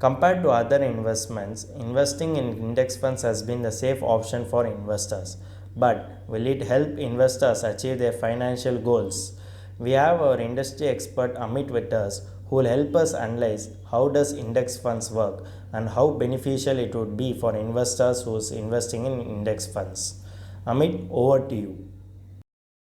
Compared to other investments, investing in index funds has been the safe option for investors. But will it help investors achieve their financial goals? We have our industry expert Amit with us who will help us analyze how does index funds work and how beneficial it would be for investors who is investing in index funds. Amit, over to you.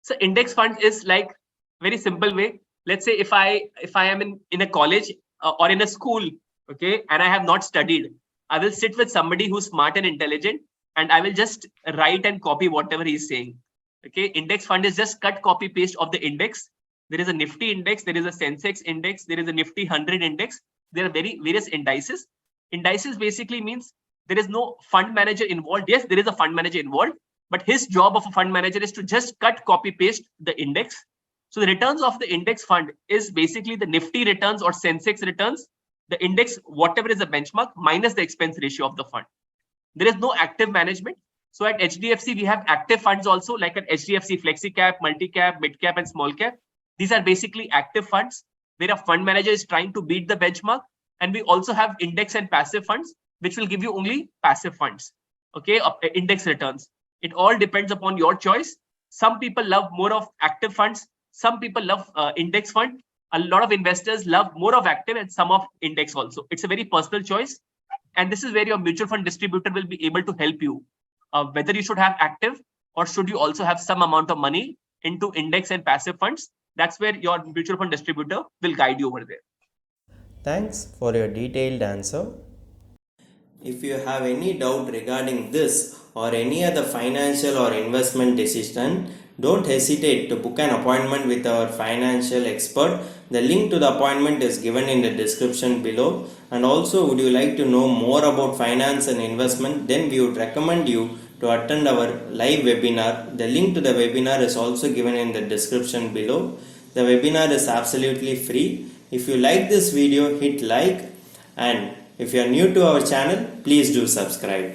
So index fund is like very simple way. Let's say if I am in a college or in a school, okay, and I have not studied, I will sit with somebody who's smart and intelligent, and I will just write and copy whatever he's saying. Okay, index fund is just cut, copy, paste of the index. There is a Nifty index, there is a Sensex index, there is a Nifty 100 index. There are various indices. Indices basically means there is no fund manager involved. Yes, there is a fund manager involved, but his job of a fund manager is to just cut, copy, paste the index. So the returns of the index fund is basically the Nifty returns or Sensex returns, the index, whatever is the benchmark, minus the expense ratio of the fund. There is no active management. So at HDFC, we have active funds also, like at HDFC Flexi Cap, Multi Cap, Mid Cap, and Small Cap. These are basically active funds where a fund manager is trying to beat the benchmark. And we also have index and passive funds, which will give you only passive funds, okay, index returns. It all depends upon your choice. Some people love more of active funds. Some people love index fund. A lot of investors love more of active and some of index also. It's a very personal choice. And this is where your mutual fund distributor will be able to help you. Whether you should have active or should you also have some amount of money into index and passive funds. That's where your mutual fund distributor will guide you over there. Thanks for your detailed answer. If you have any doubt regarding this or any other financial or investment decision, don't hesitate to book an appointment with our financial expert. The link to the appointment is given in the description below. And also, would you like to know more about finance and investment? Then we would recommend you to attend our live webinar. The link to the webinar is also given in the description below. The webinar is absolutely free. If you like this video, hit like, and if you are new to our channel, please do subscribe.